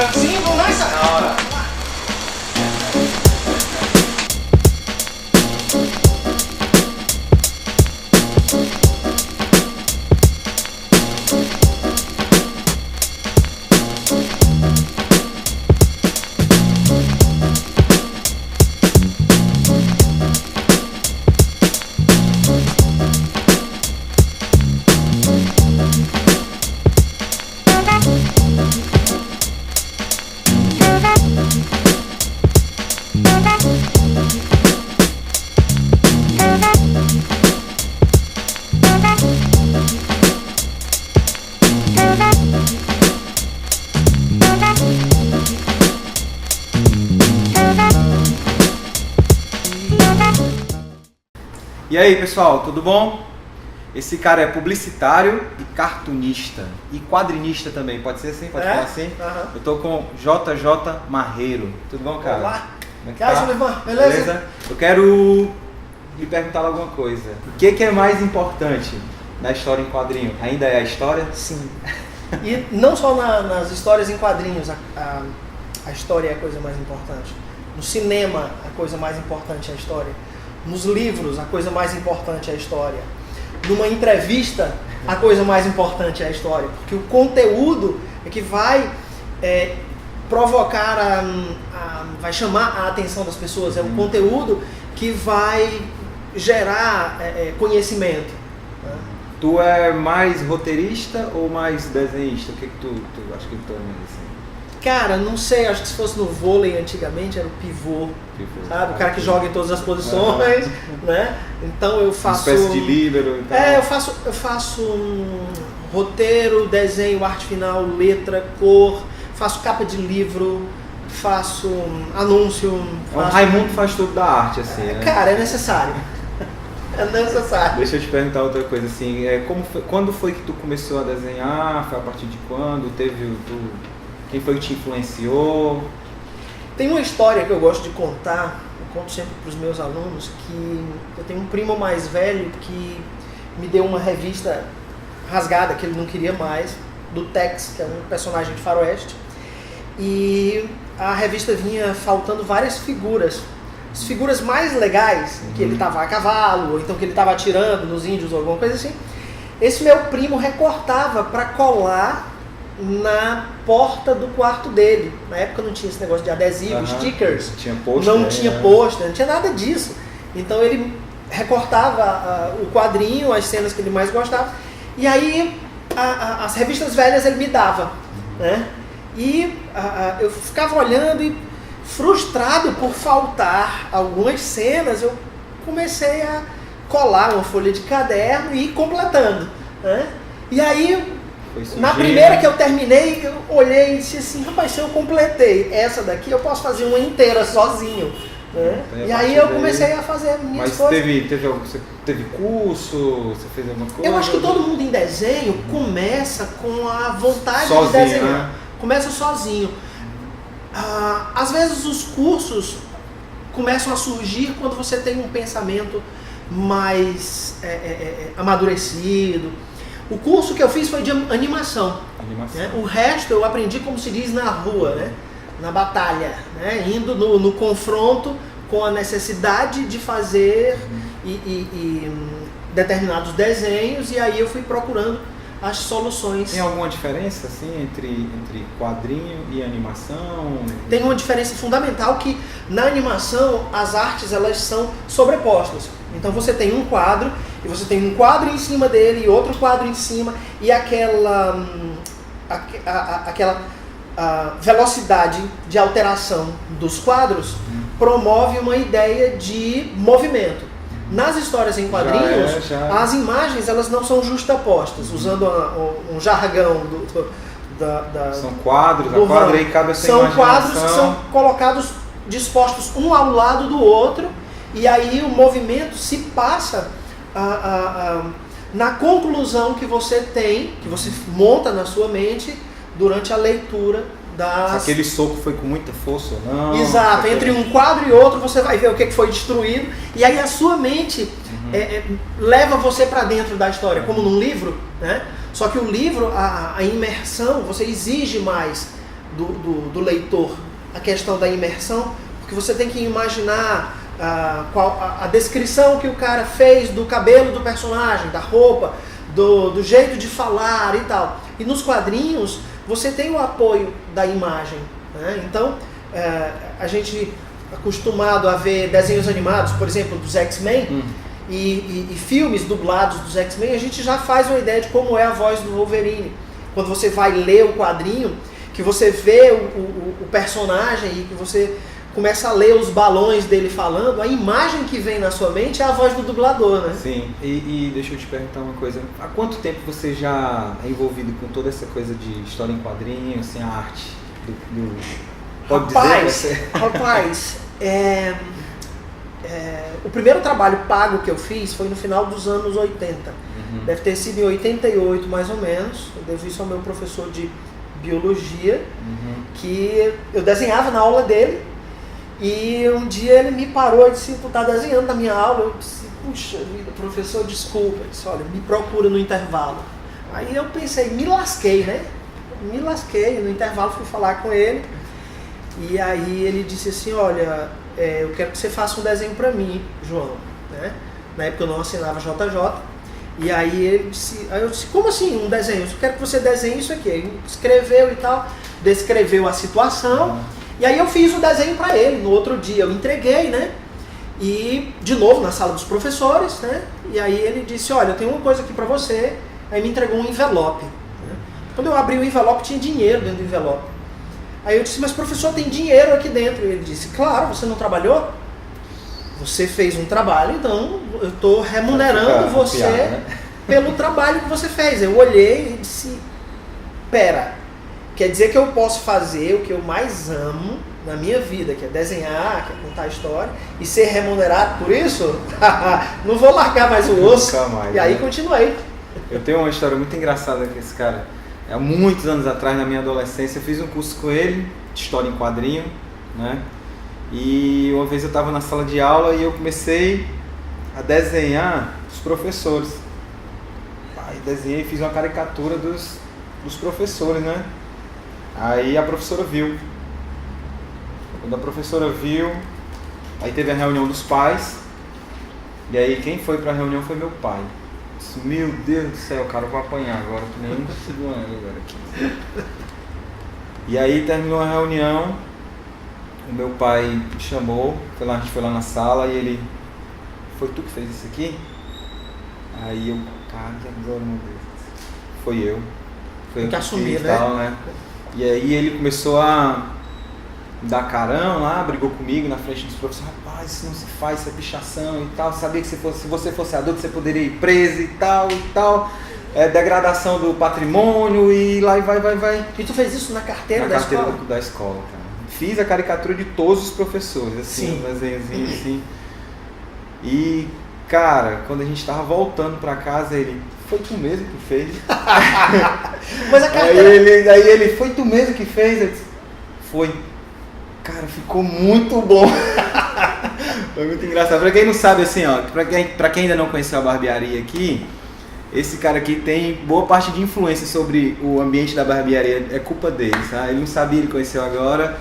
Sim, vamos nessa! Na hora. E aí pessoal, tudo bom? Esse cara é publicitário e cartunista e quadrinista também, pode ser assim? Pode falar assim? Uhum. Eu tô com JJ Marreiro. Tudo bom, cara? Olá! Como é que E aí, tá? Sullivan, beleza? Eu quero lhe perguntar alguma coisa. O que é mais importante na história em quadrinho? Ainda é a história? Sim. E não só nas histórias em quadrinhos a história é a coisa mais importante. No cinema, a coisa mais importante é a história. Nos livros, a coisa mais importante é a história. Numa entrevista, a coisa mais importante é a história. Porque o conteúdo é que vai provocar, vai chamar a atenção das pessoas. É o conteúdo que vai gerar conhecimento. Né? Tu é mais roteirista ou mais desenhista? O que tu acha que tu é mais assim? Cara, não sei, acho que se fosse no vôlei antigamente era o pivô, sabe? O cara que joga em todas as posições, né? Então eu faço... Uma espécie de líbero. Então... eu faço roteiro, desenho, arte final, letra, cor, faço capa de livro, faço anúncio. O Raimundo faz tudo da arte, assim, né? Cara, é necessário. É necessário. Deixa eu te perguntar outra coisa, assim, quando foi que tu começou a desenhar? Foi a partir de quando? Quem foi que te influenciou? Tem uma história que eu gosto de contar, eu conto sempre para os meus alunos, que eu tenho um primo mais velho que me deu uma revista rasgada, que ele não queria mais, do Tex, que é um personagem de faroeste, e a revista vinha faltando várias figuras. As figuras mais legais, que ele estava a cavalo, ou então que ele estava atirando nos índios, ou alguma coisa assim, esse meu primo recortava para colar na porta do quarto dele. Na época não tinha esse negócio de adesivo, stickers, tinha pôster, não tinha pôster, não tinha nada disso. Então ele recortava o quadrinho, as cenas que ele mais gostava, e aí as revistas velhas ele me dava, né? E eu ficava olhando e frustrado por faltar algumas cenas, eu comecei a colar uma folha de caderno e ir completando, né? E aí na primeira que eu terminei, eu olhei e disse assim, rapaz, se eu completei essa daqui, eu posso fazer uma inteira sozinho. Né? E aí eu comecei a fazer minhas coisas. Você teve curso, você fez alguma coisa? Eu acho que todo mundo em desenho começa com a vontade sozinho, de desenhar. Né? Começa sozinho. Às vezes os cursos começam a surgir quando você tem um pensamento mais amadurecido. O curso que eu fiz foi de animação. Né? O resto eu aprendi, como se diz, na rua, né? Na batalha, né? Indo no confronto com a necessidade de fazer determinados desenhos, e aí eu fui procurando as soluções. Tem alguma diferença assim, entre quadrinho e animação? Tem uma diferença fundamental, que na animação as artes elas são sobrepostas. Então você tem um quadro, e você tem um quadro em cima dele, e outro quadro em cima, e aquela velocidade de alteração dos quadros promove uma ideia de movimento. Nas histórias em quadrinhos, as imagens elas não são justapostas, usando um jargão são quadros, a quadra aí cabe essa imaginação. São quadros que são colocados, dispostos um ao lado do outro, e aí o movimento se passa na conclusão que você tem, que você monta na sua mente durante a leitura das... Aquele soco foi com muita força ou não? Exato, entre um quadro e outro você vai ver o que foi destruído, e aí a sua mente leva você para dentro da história, como num livro, né? Só que o livro, a imersão, você exige mais do leitor a questão da imersão, porque você tem que imaginar a descrição que o cara fez do cabelo do personagem, da roupa, do jeito de falar e tal. E nos quadrinhos você tem o apoio da imagem, né? Então a gente acostumado a ver desenhos animados, por exemplo, dos X-Men, e filmes dublados dos X-Men, a gente já faz uma ideia de como é a voz do Wolverine. Quando você vai ler o quadrinho, que você vê o personagem e que você começa a ler os balões dele falando, a imagem que vem na sua mente é a voz do dublador, né? Sim, e deixa eu te perguntar uma coisa. Há quanto tempo você já é envolvido com toda essa coisa de história em quadrinhos, assim, a arte Pode dizer? Rapaz, o primeiro trabalho pago que eu fiz foi no final dos anos 80. Deve ter sido em 88, mais ou menos. Eu devo isso ao meu professor de biologia, que eu desenhava na aula dele. E um dia ele me parou e disse: tu tá desenhando na minha aula? Eu disse: puxa vida, professor, desculpa. Ele disse: olha, me procura no intervalo. Aí eu pensei, me lasquei, né? Me lasquei. No intervalo fui falar com ele. E aí ele disse assim: olha, eu quero que você faça um desenho para mim, João, né? Na época eu não assinava JJ. E aí eu disse: como assim um desenho? Eu quero que você desenhe isso aqui. Ele escreveu e tal, descreveu a situação. E aí eu fiz o desenho para ele. No outro dia eu entreguei, né? E de novo na sala dos professores, né? E aí ele disse: olha, eu tenho uma coisa aqui para você. Aí me entregou um envelope, né? Quando eu abri o envelope, tinha dinheiro dentro do envelope. Aí eu disse: mas professor, tem dinheiro aqui dentro. E ele disse: claro, você não trabalhou? Você fez um trabalho, então eu estou remunerando você pelo trabalho que você fez. Eu olhei e disse: pera, quer dizer que eu posso fazer o que eu mais amo na minha vida, que é desenhar, que é contar história, e ser remunerado por isso? Não vou largar mais o osso. Mais, e aí né? continuei. Eu tenho uma história muito engraçada com esse cara. Há muitos anos atrás, na minha adolescência, eu fiz um curso com ele, de história em quadrinho, né? E uma vez eu estava na sala de aula e eu comecei a desenhar os professores. Aí desenhei e fiz uma caricatura dos professores, né? Aí a professora viu. Quando a professora viu, aí teve a reunião dos pais. E aí quem foi para a reunião foi meu pai. Disse: meu Deus do céu, cara, eu vou apanhar agora, que nem um segundo agora aqui. E aí terminou a reunião, o meu pai me chamou, a gente foi lá na sala e ele: foi tu que fez isso aqui? Aí eu: cara, agora, meu Deus, foi eu. Foi eu que assumir, fiz, né? Tal, né? E aí ele começou a me dar carão lá, brigou comigo na frente dos professores: rapaz, isso não se faz, isso é pichação e tal, sabia que se você fosse adulto você poderia ir preso e tal, degradação do patrimônio e lá e vai. E tu fez isso na carteira da carteira escola? Da escola, cara. Fiz a caricatura de todos os professores, assim, um desenhozinho assim. E, cara, quando a gente tava voltando pra casa, ele: foi tu mesmo que fez? Mas a carteira... Aí ele: foi tu mesmo que fez? Eu disse: foi. Cara, ficou muito bom. Foi muito engraçado. Pra quem não sabe, assim, ó, pra quem ainda não conheceu a barbearia aqui, esse cara aqui tem boa parte de influência sobre o ambiente da barbearia, é culpa dele, tá? Ele não sabia, ele conheceu agora,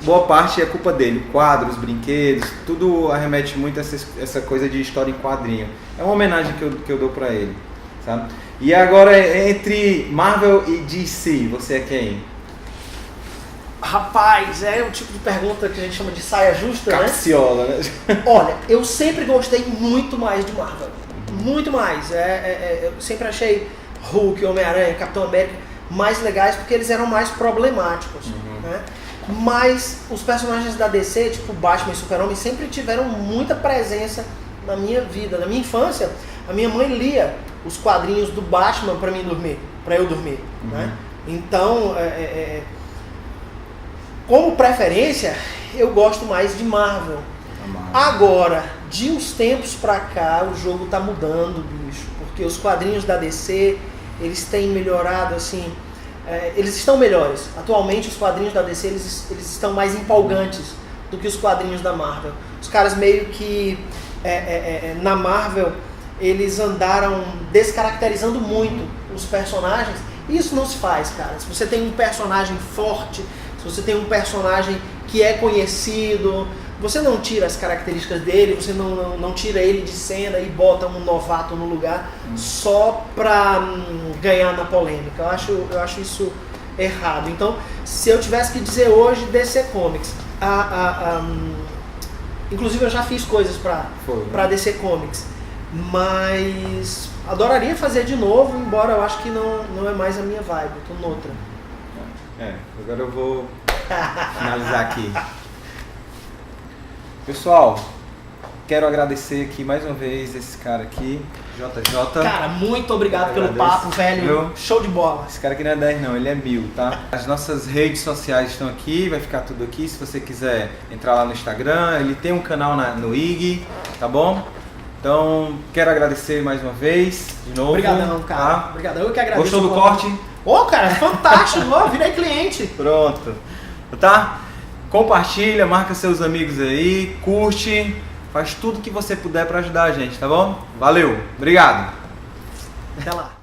boa parte é culpa dele, quadros, brinquedos, tudo arremete muito a essa coisa de história em quadrinho. É uma homenagem que eu dou pra ele, sabe? E agora, entre Marvel e DC, você é quem? Rapaz, é o tipo de pergunta que a gente chama de saia justa, Capciola, né? Olha, eu sempre gostei muito mais de Marvel. Muito mais. Eu sempre achei Hulk, Homem-Aranha, Capitão América mais legais porque eles eram mais problemáticos. Né? Mas os personagens da DC, tipo Batman e Super-Homem, sempre tiveram muita presença na minha vida. Na minha infância, a minha mãe lia os quadrinhos do Batman para eu dormir. Né? Então, como preferência, eu gosto mais de Marvel. Agora, de uns tempos pra cá, o jogo tá mudando, bicho. Porque os quadrinhos da DC, eles têm melhorado, assim... eles estão melhores. Atualmente, os quadrinhos da DC, eles estão mais empolgantes do que os quadrinhos da Marvel. Os caras meio que... na Marvel, eles andaram descaracterizando muito os personagens Isso não se faz, cara. Se você tem um personagem forte, se você tem um personagem que é conhecido, você não tira as características dele, você não tira ele de cena e bota um novato no lugar só pra ganhar na polêmica. Eu acho isso errado. Então, se eu tivesse que dizer hoje DC Comics, inclusive eu já fiz coisas pra DC Comics, mas adoraria fazer de novo, embora eu acho que não é mais a minha vibe, eu tô noutra. Agora eu vou finalizar aqui. Pessoal, quero agradecer aqui mais uma vez esse cara aqui, JJ. Cara, muito obrigado pelo papo, velho. Show de bola. Esse cara aqui não é 10 não, ele é 1000, tá? As nossas redes sociais estão aqui, vai ficar tudo aqui. Se você quiser entrar lá no Instagram, ele tem um canal no IG, tá bom? Então, quero agradecer mais uma vez, de novo. Obrigadão, cara. Tá? Obrigado, eu que agradeço. Gostou do corte? Cara, fantástico. Virei cliente. Pronto. Tá? Compartilha, marca seus amigos aí, curte, faz tudo que você puder para ajudar a gente, tá bom? Valeu, obrigado. Até lá.